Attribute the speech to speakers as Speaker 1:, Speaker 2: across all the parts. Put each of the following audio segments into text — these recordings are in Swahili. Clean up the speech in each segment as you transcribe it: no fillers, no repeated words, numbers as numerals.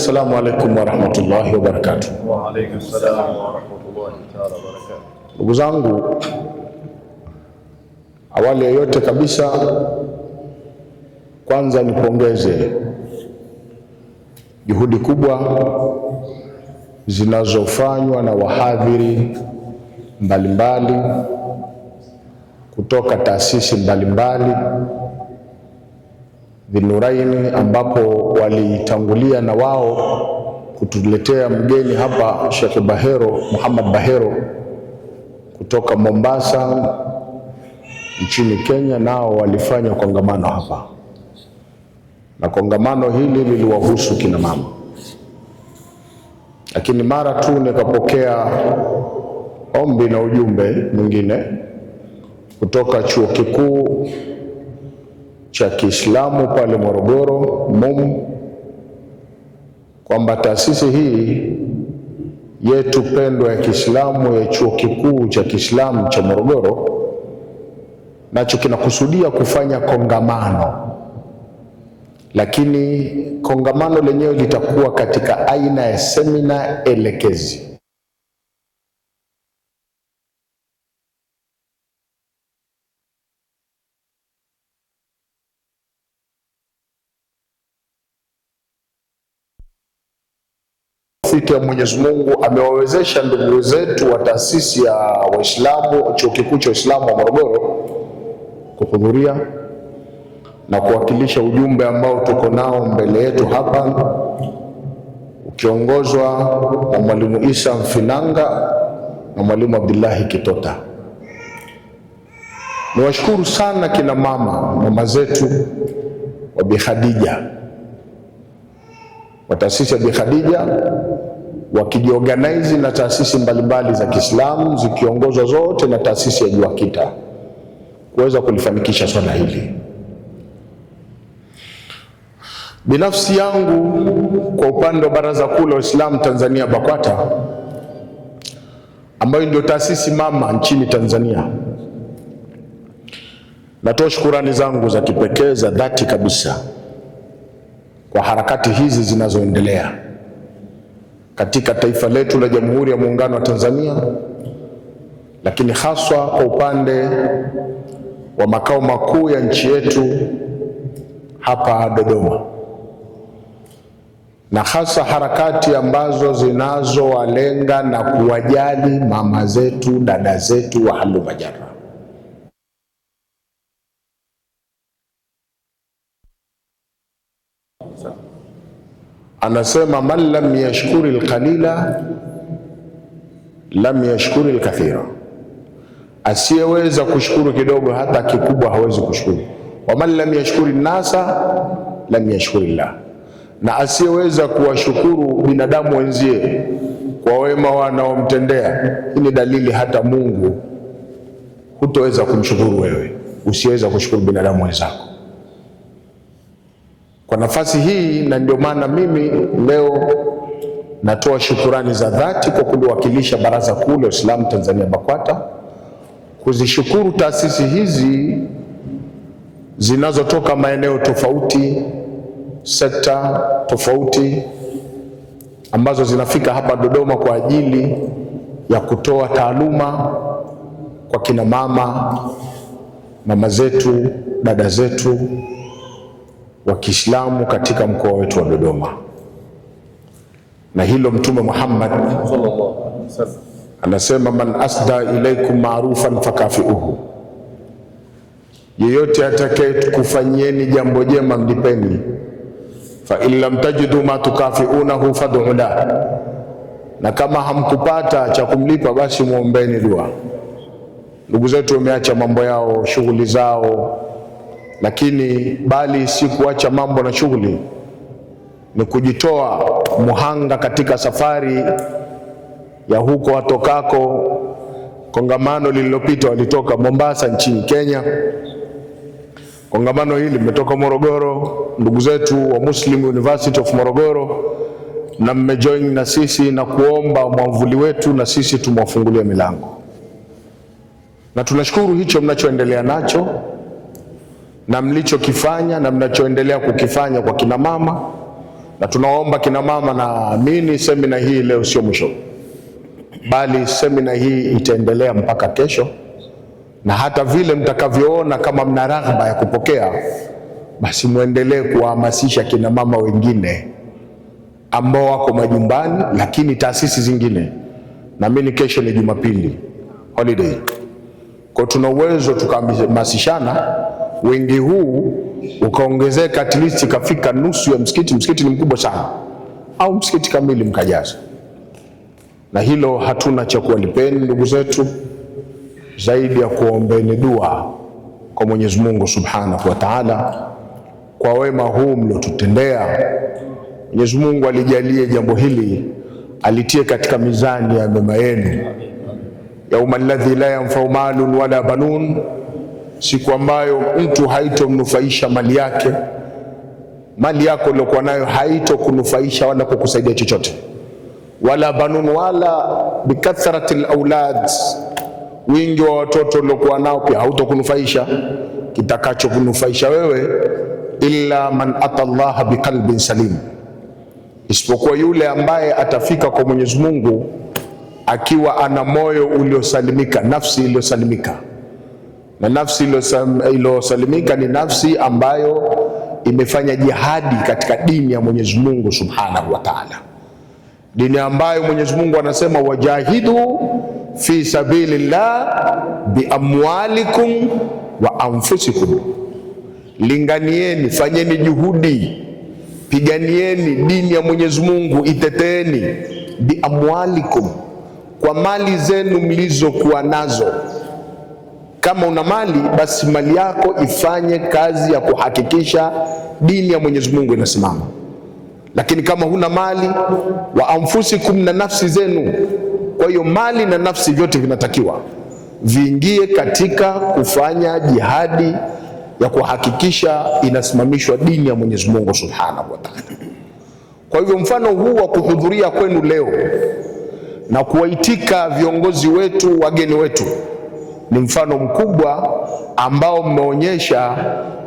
Speaker 1: assalamu alaikum wa rahmatullahi wa barakatuh.
Speaker 2: Wa alaikum salam wa rahmatullahi ta'ala wa barakatuh.
Speaker 1: Ndugu zangu, awali ya yote kabisa, kwanza nipongeze juhudi kubwa zinazofanywa na wahadhiri mbalimbali kutoka taasisi mbalimbali Dhinuraini, ambapo walitangulia na wao kutuletea mgeni hapa, Sheikh Bahero, Muhammad Bahero kutoka Mombasa nchini Kenya. Nao walifanya kongamano hapa, na kongamano hili liliwahusu kina mama. Lakini mara tu nikapokea ombi na ujumbe mwingine kutoka Chuo Kikuu cha Kiislamu pale Morogoro, MUM, kwamba taasisi hii yetu pendwa ya Kiislamu ya Chuo Kikuu cha Kiislamu cha Morogoro nacho kinakusudia kufanya kongamano, lakini kongamano lenyewe litakuwa katika aina ya semina elekezi. Ya Mwenyezi Mungu amewawezesha ndugu zetu wa taasisi ya Waislamu, Chuo Kikuu cha Uislamu wa Morogoro kuhudhuria na kuwakilisha ujumbe ambao tuko nao mbele yetu hapa, ukiongozwa na Mwalimu Isa Mfinanga na Mwalimu Abdullahi Kitota. Niwashukuru sana kina mama zetu wa Bi Khadija, wa taasisi ya Bi Khadija, wakijiorganize na taasisi mbalimbali za Kiislamu zikiongozwa zote na taasisi ya Juakita kuweza kulifanikisha swala hili. Binafsi yangu, kwa upande wa Baraza Kuu la Waislamu Tanzania BAKWATA, ambayo ndio taasisi mama nchini Tanzania, natoa shukurani zangu za kipekee za dhati kabisa kwa harakati hizi zinazoendelea katika taifa letu la Jamhuri ya Muungano wa Tanzania, lakini haswa kwa upande wa makao makuu ya nchi yetu hapa Dodoma, na hasa harakati ambazo zinazowalenga na kuwajali mama zetu, dada zetu wa Halu Majara. Anasema man lam yashkuri alqalila lam yashkuri alkathira, asiyeweza kushukuru kidogo hata kikubwa hawezi kushukuru. Wa man lam yashkuri nasa lam yashkuri Allah, na asiyeweza kuwashukuru binadamu wenzie kwa wema wanaomtendea, hii ni dalili hata Mungu hutoweza kumshukuru wewe usiweza kushukuru binadamu wenzako. Kwa nafasi hii, na ndio maana mimi leo natoa shukurani za dhati kwa kuliwakilisha Baraza Kuu la Uislamu Tanzania BAKWATA, kuzishukuru taasisi hizi zinazotoka maeneo tofauti, sekta tofauti, ambazo zinafika hapa Dodoma kwa ajili ya kutoa taaluma kwa kina mama zetu, dada zetu wa Kiislamu katika mkoa wetu wa Dodoma. Na hilo Mtume Muhammad sallallahu alaihi wasallam anasema, man asda ilaikum ma'rufan fakafiuhu, yeyote atakaye kufanyieni jambo jema mlipeni. Fa in lam tajidu ma tukafiunahu fad'u la, na kama hamkupata cha kumlipa basi muombeni dua. Ndugu zetu wameacha mambo yao, shughuli zao, lakini bali si kuacha mambo na shughuli, ni kujitoa muhanga katika safari ya huko watokako. Kongamano lililopita walitoka Mombasa nchini Kenya. Kongamano hili limetoka Morogoro, ndugu zetu wa Muslim University of Morogoro, na mmejoin na sisi na kuomba mwamvuli wetu na sisi tumwafungulia milango. Na tunashukuru hicho mnachoendelea nacho na mlichokifanya na mnachoendelea kukifanya kwa kina mama, Na tunaomba kina mama, naamini semina hii leo sio mwisho, bali semina hii itaendelea mpaka kesho, na hata vile mtakavyoona kama mna raghba ya kupokea, basi muendelee kuwahamasisha kina mama wengine ambao wako majumbani, lakini taasisi zingine. Naamini kesho ni Jumapili holiday, kwa tuna uwezo tukahamasishana, wengi huu ukaongezeka, at least ikafika nusu ya msikiti. Msikiti ni mkubwa sana, au msikiti kamili mkajaza. Na hilo hatuna cha kuwalipeni ndugu zetu, zaidi ya kuombeni dua kwa Mwenyezi Mungu Subhanahu wa Ta'ala kwa wema huu mliotutendea. Mwenyezi Mungu alijalie jambo hili, alitie katika mizani ya mema yenu. Yauma alladhi la yanfa'u malun wala banun, siku ambayo mtu haitomnufaisha mali yake, mali yako uliokuwa nayo haitokunufaisha wala kukusaidia chochote. Wala banun, wala bikathrati alawlad, wingi wa watoto uliokuwa nao pia hautokunufaisha. Kitakachokunufaisha wewe illa man ata Allah biqalbin salim, isipokuwa yule ambaye atafika kwa Mwenyezi Mungu akiwa ana moyo uliosalimika, nafsi iliyosalimika. Na nafsi iliyosalimika ni nafsi ambayo imefanya jihadi katika dini ya Mwenyezi Mungu Subhanahu wa Ta'ala, dini ambayo Mwenyezi Mungu anasema wajahidu fi sabilillah biamwalikum wa anfusikum, linganieni, fanyeni juhudi, piganieni dini ya Mwenyezi Mungu, iteteeni biamwalikum, kwa mali zenu mlizokuwa nazo. Kama una mali, basi mali yako ifanye kazi ya kuhakikisha dini ya Mwenyezi Mungu inasimama. Lakini kama huna mali, wa anfusikum, na nafsi zenu. Kwa hiyo mali na nafsi vyote vinatakiwa viingie katika kufanya jihadi ya kuhakikisha inasimamishwa dini ya Mwenyezi Mungu Subhanahu wa Ta'ala. Kwa hivyo mfano huu wa kuhudhuria kwenu leo na kuwaitika viongozi wetu, wageni wetu, ni mfano mkubwa ambao mmeonyesha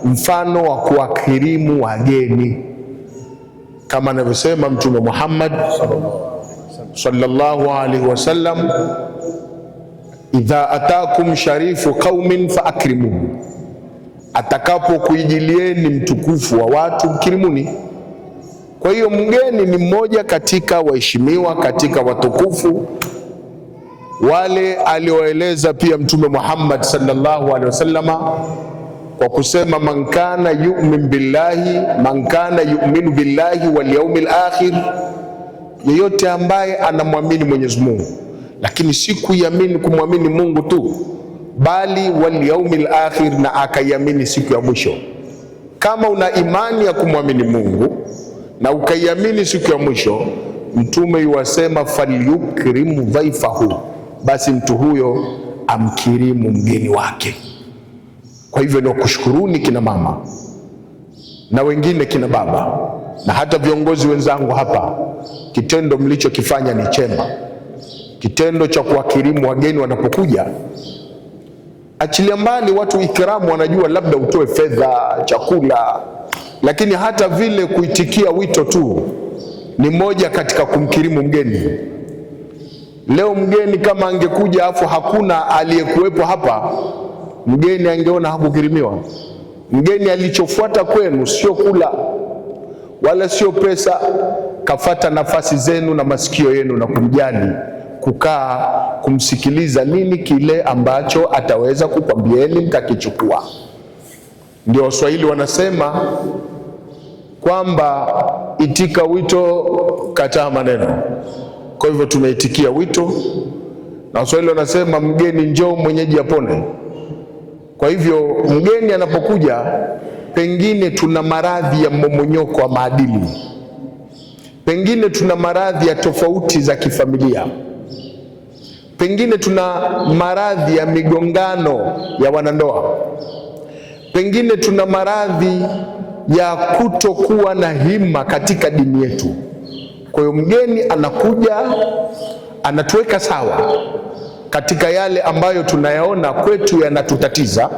Speaker 1: mfano wa kuwakirimu wageni, kama anavyosema Mtume Muhammad sallallahu alaihi wasallam, idha atakum sharifu qaumin fa akrimuhu, atakapokuijilieni mtukufu wa watu mkirimuni. Kwa hiyo mgeni ni mmoja katika waheshimiwa, katika watukufu wale alioeleza pia Mtume Muhammad sallallahu alaihi wasallama kwa kusema man kana yu'minu billahi wal yawmil akhir, yeyote ambaye anamwamini Mwenyezi Mungu, lakini si kuiamini kumwamini Mungu tu, bali wal yawmil akhir, na akaiamini siku ya mwisho. Kama una imani ya kumwamini Mungu na ukaiamini siku ya mwisho, Mtume yuwasema falyukrimu dhaifahu, basi mtu huyo amkirimu mgeni wake. Kwa hivyo ni kushukuruni kina mama na wengine kina baba na hata viongozi wenzangu hapa, kitendo mlichokifanya ni chema, kitendo cha kuwakirimu wageni wanapokuja. Achilia mbali watu ikramu, wanajua labda utoe fedha, chakula, lakini hata vile kuitikia wito tu ni moja katika kumkirimu mgeni. Leo mgeni kama angekuja afu hakuna aliyekuwepo hapa, mgeni angeona hakukirimiwa. Mgeni alichofuata kwenu sio kula wala sio pesa, kafata nafasi zenu na masikio yenu na kumjali, kukaa kumsikiliza nini kile ambacho ataweza kukwambieni mkakichukua. Ndio Waswahili wanasema kwamba itika wito, kataa maneno. Kwa hivyo tumeitikia wito, na Waswahili wanasema mgeni njoo mwenyeji apone. Kwa hivyo mgeni anapokuja, pengine tuna maradhi ya mmomonyoko wa maadili, pengine tuna maradhi ya tofauti za kifamilia, pengine tuna maradhi ya migongano ya wanandoa, pengine tuna maradhi ya kutokuwa na hima katika dini yetu. Kwa hiyo mgeni anakuja, anatuweka sawa katika yale ambayo tunayaona kwetu yanatutatiza.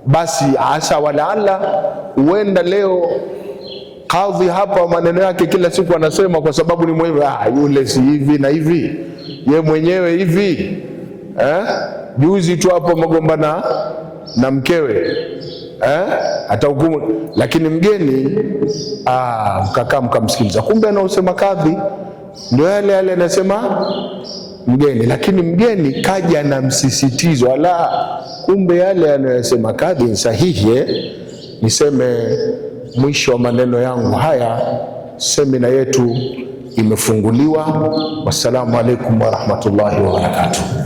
Speaker 1: Basi asa walaala, huenda leo kadhi hapa maneno yake kila siku anasema kwa sababu ni muhimu. Yule si hivi na hivi, ye mwenyewe hivi juzi tu hapo magombana na mkewe atahukumu, lakini mgeni mkakaa mkamsikiliza, kumbe anaosema kadhi ndio yale anasema mgeni, lakini mgeni kaja na msisitizo, kumbe yale anayosema kadhi ni sahihi. Niseme mwisho wa maneno yangu haya, semina yetu imefunguliwa. Wassalamu alaikum warahmatullahi wabarakatuh.